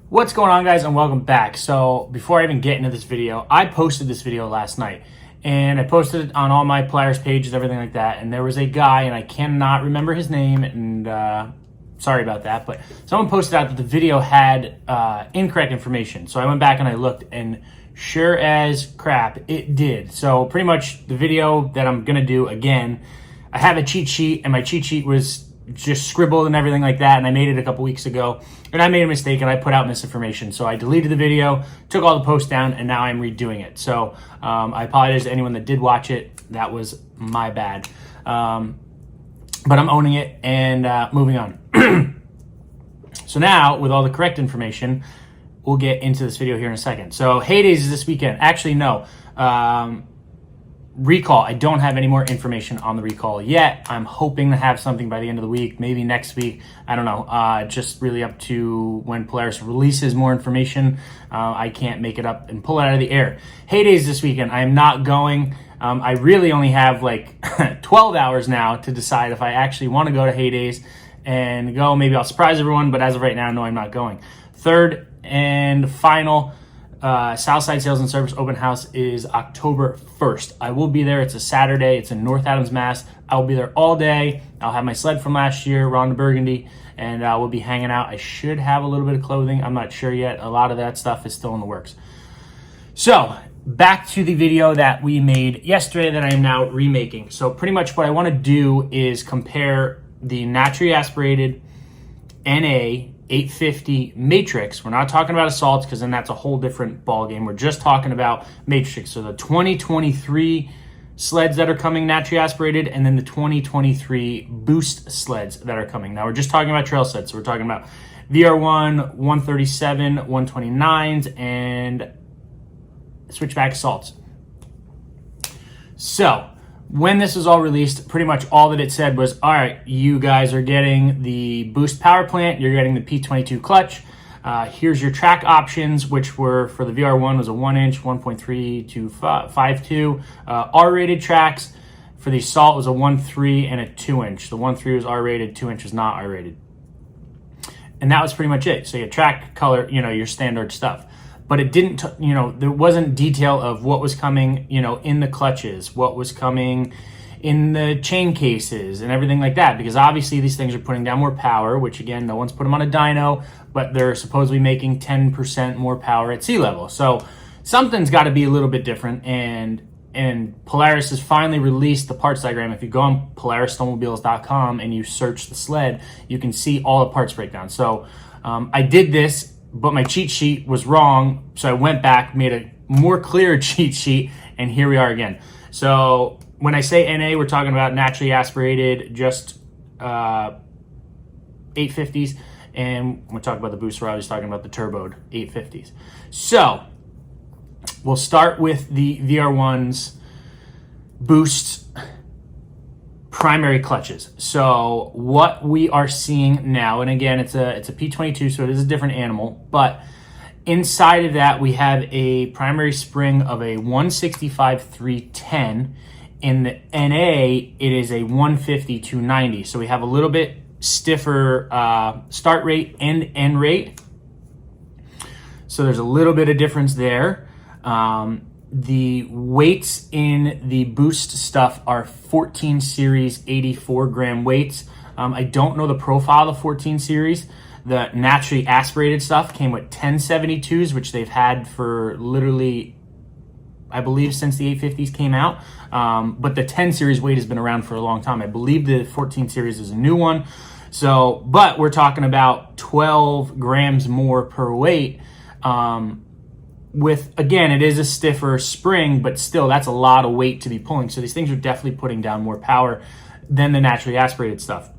What's going on, guys, and welcome back. So before I even get into this video, I posted this video last night, and I posted it on all my Polaris pages, everything like that, and there was a guy, and I cannot remember his name, and sorry about that, but someone posted out that the video had incorrect information. So I went back and I looked, and sure as crap, it did. So pretty much the video that I'm gonna do again, I have a cheat sheet, and my cheat sheet was just scribbled and everything like that, and I made it a couple weeks ago, and I made a mistake and I put out misinformation. So I deleted the video, took all the posts down, and now I'm redoing it. So I apologize to anyone that did watch it. That was my bad. But I'm owning it and moving on. So now, with all the correct information, we'll get into this video here in a second. So Heydays is this weekend. Actually, no. Recall, I don't have any more information on the recall yet. I'm hoping to have something by the end of the week, maybe next week. I don't know. Just really up to when Polaris releases more information. I can't make it up and pull it out of the air. Heydays this weekend. I am not going. I really only have like 12 hours now to decide if I actually want to go to Heydays and go. Maybe I'll surprise everyone, but as of right now, no, I'm not going. Third and final Southside Sales and Service Open House is October 1st. I will be there. It's a Saturday. It's in North Adams, Mass. I will be there all day. I'll have my sled from last year, Ronda Burgundy, and we'll be hanging out. I should have a little bit of clothing. I'm not sure yet. A lot of that stuff is still in the works. So back to the video that we made yesterday that I am now remaking. So pretty much what I want to do is compare the naturally aspirated NA 850 Matrix. We're not talking about assaults because then that's a whole different ball game. We're just talking about Matrix. So the 2023 sleds that are coming naturally aspirated, and then the 2023 boost sleds that are coming. Now we're just talking about trail sleds. So we're talking about VR1, 137, 129s, and switchback assaults. So when this was all released, pretty much all that it said was, all right, you guys are getting the boost power plant, you're getting the P22 clutch, here's your track options, which were for the VR1 was a 1-inch, 1.3 to 5.2, R-rated tracks. For the Assault was a 1.3 and a 2-inch. The 1.3 was R-rated, 2-inch was not R-rated. And that was pretty much it. So you had track, color, your standard stuff. But it didn't, there wasn't detail of what was coming, in the clutches, what was coming in the chain cases and everything like that. Because obviously these things are putting down more power, which again, no one's put them on a dyno, but they're supposedly making 10% more power at sea level. So something's got to be a little bit different. And Polaris has finally released the parts diagram. If you go on PolarisSnowmobiles.com and you search the sled, you can see all the parts breakdown. So I did this, but my cheat sheet was wrong, so I went back, made a more clear cheat sheet, and here we are again. So when I say NA, we're talking about naturally aspirated, just 850s, and when we talk about the booster, we're obviously talking about the turboed 850s. So we'll start with the VR1's boost primary clutches. So what we are seeing now, and again, it's a P22, so it is a different animal, but inside of that, we have a primary spring of a 165/310. In the NA, it is a 150/290. So we have a little bit stiffer start rate and end rate. So there's a little bit of difference there. The weights in the boost stuff are 14 series 84 gram weights. I don't know the profile of the 14 series. The naturally aspirated stuff came with 1072s, which they've had for literally, I believe, since the 850s came out. But the 10 series weight has been around for a long time. I believe the 14 series is a new one. So, but we're talking about 12 grams more per weight. With, again, it is a stiffer spring, but still that's a lot of weight to be pulling. So these things are definitely putting down more power than the naturally aspirated stuff.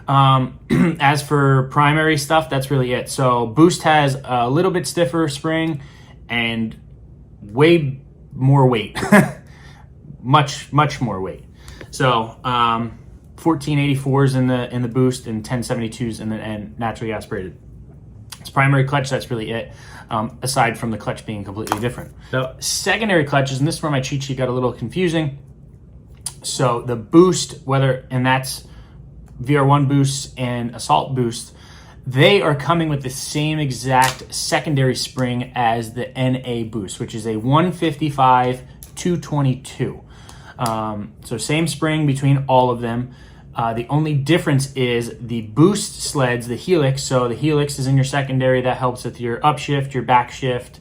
As for primary stuff, that's really it. So boost has a little bit stiffer spring and way more weight, much more weight. So 1484s in the boost and 1072s in the naturally aspirated. It's primary clutch, that's really it, aside from the clutch being completely different. The secondary clutches, and this is where my cheat sheet got a little confusing, So the boost, and that's VR1 boosts and Assault boost, they are coming with the same exact secondary spring as the NA boost, which is a 155 222. So same spring between all of them. The only difference is the boost sleds, the helix. So the helix is in your secondary. That helps with your upshift, your backshift.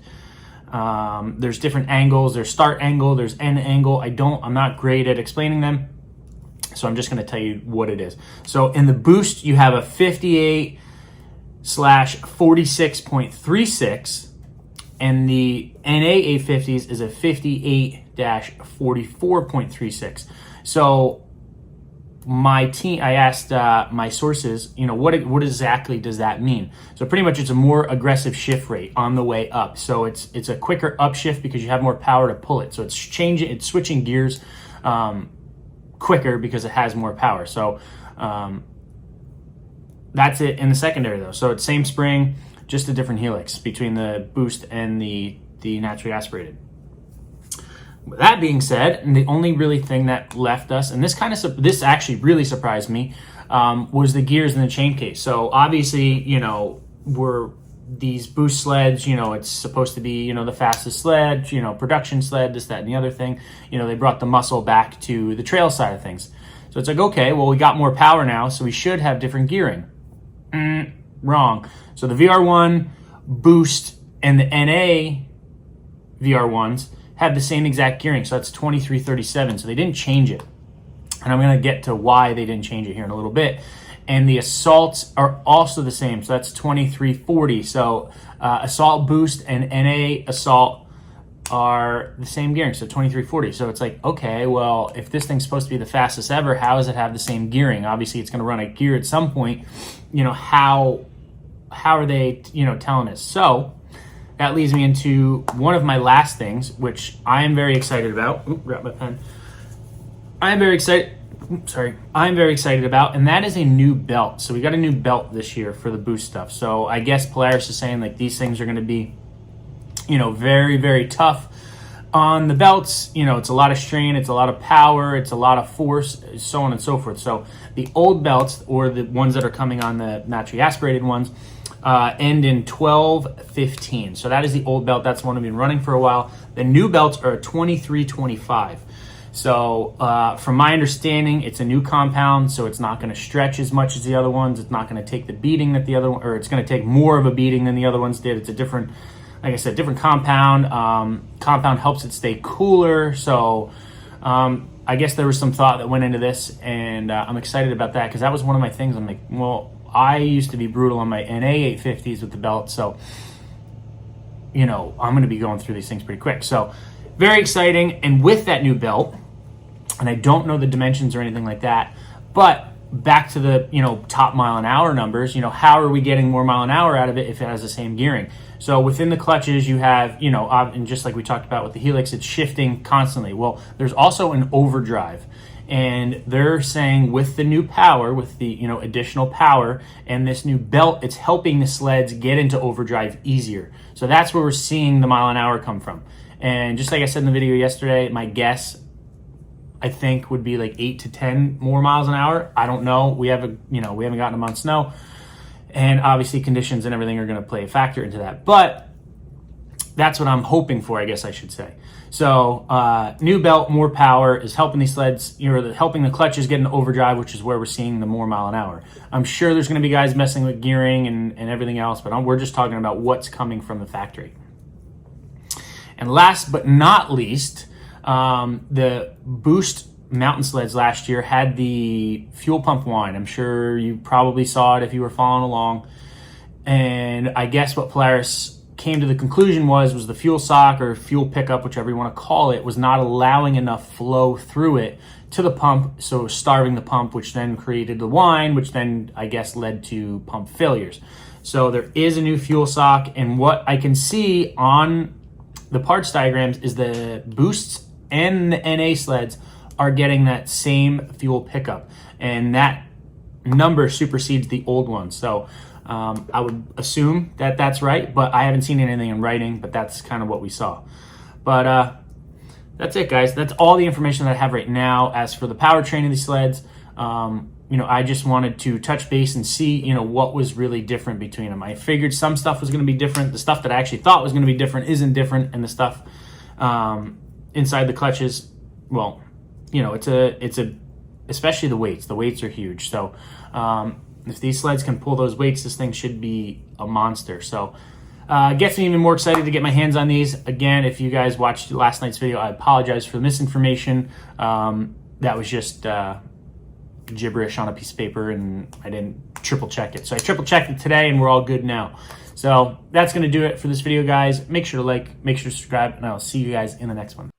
There's different angles. There's start angle. There's end angle. I'm not great at explaining them, so I'm just going to tell you what it is. So in the boost, you have a 58/46.36, and the NA 850s is a 58-44.36. So I asked my sources, what exactly does that mean? So pretty much it's a more aggressive shift rate on the way up. So it's a quicker upshift because you have more power to pull it. So it's switching gears quicker because it has more power. So that's it in the secondary though. So it's same spring, just a different helix between the boost and the naturally aspirated. With that being said, and the only really thing that left us, and this actually really surprised me, was the gears in the chain case. So obviously, were these boost sleds, it's supposed to be, the fastest sled, production sled, this, that, and the other thing. They brought the muscle back to the trail side of things. So it's like, okay, well, we got more power now, so we should have different gearing. Wrong. So the VR1 boost and the NA VR1s have the same exact gearing. So that's 2337. So they didn't change it. And I'm going to get to why they didn't change it here in a little bit. And the assaults are also the same. So that's 2340. So assault boost and NA assault are the same gearing. So 2340. So it's like, okay, well, if this thing's supposed to be the fastest ever, how does it have the same gearing? Obviously, it's going to run a gear at some point. How are they, telling us? So that leads me into one of my last things, which I am very excited about. Oop, grab my pen. I'm very excited about, and that is a new belt. So we got a new belt this year for the boost stuff. So I guess Polaris is saying like these things are going to be, very, very tough on the belts. It's a lot of strain, it's a lot of power, it's a lot of force, so on and so forth. So the old belts, or the ones that are coming on the naturally aspirated ones, end in 12-15. So that is the old belt. That's the one we've been running for a while. The new belts are 23-25. So from my understanding, it's a new compound, so it's not going to stretch as much as the other ones. It's not going to take the beating that the other one, or it's going to take more of a beating than the other ones did. It's a different, like I said, different compound. Compound helps it stay cooler. So I guess there was some thought that went into this, and I'm excited about that because that was one of my things. I'm like, well, I used to be brutal on my NA 850s with the belt, so I'm going to be going through these things pretty quick. So very exciting. And with that new belt, and I don't know the dimensions or anything like that, but back to the top mile an hour numbers, how are we getting more mile an hour out of it if it has the same gearing? So within the clutches you have, and just like we talked about with the helix, it's shifting constantly. Well, there's also an overdrive. And they're saying with the new power, with the additional power and this new belt, it's helping the sleds get into overdrive easier. So that's where we're seeing the mile an hour come from. And just like I said in the video yesterday, my guess, I think, would be like 8 to 10 more miles an hour. I don't know. We haven't gotten them on snow, and obviously conditions and everything are going to play a factor into that. But that's what I'm hoping for, I guess I should say. So new belt, more power is helping these sleds, helping the clutches get into overdrive, which is where we're seeing the more mile an hour. I'm sure there's going to be guys messing with gearing and everything else, but we're just talking about what's coming from the factory. And last but not least, the Boost mountain sleds last year had the fuel pump wine. I'm sure you probably saw it if you were following along. And I guess what Polaris came to the conclusion was the fuel sock or fuel pickup, whichever you want to call it, was not allowing enough flow through it to the pump, so it was starving the pump, which then created the whine, which then I guess led to pump failures. So there is a new fuel sock, and what I can see on the parts diagrams is the Boosts and the NA sleds are getting that same fuel pickup, and that number supersedes the old one. So I would assume that that's right, but I haven't seen anything in writing, but that's kind of what we saw. But that's it, guys. That's all the information that I have right now. As for the powertrain of these sleds, I just wanted to touch base and see, what was really different between them. I figured some stuff was going to be different. The stuff that I actually thought was going to be different isn't different, and the stuff inside the clutches, well, it's a especially the weights. The weights are huge. So if these sleds can pull those weights, this thing should be a monster. So it gets me even more excited to get my hands on these. Again, if you guys watched last night's video, I apologize for the misinformation. That was just gibberish on a piece of paper, and I didn't triple check it. So I triple checked it today, and we're all good now. So that's going to do it for this video, guys. Make sure to like, make sure to subscribe, and I'll see you guys in the next one.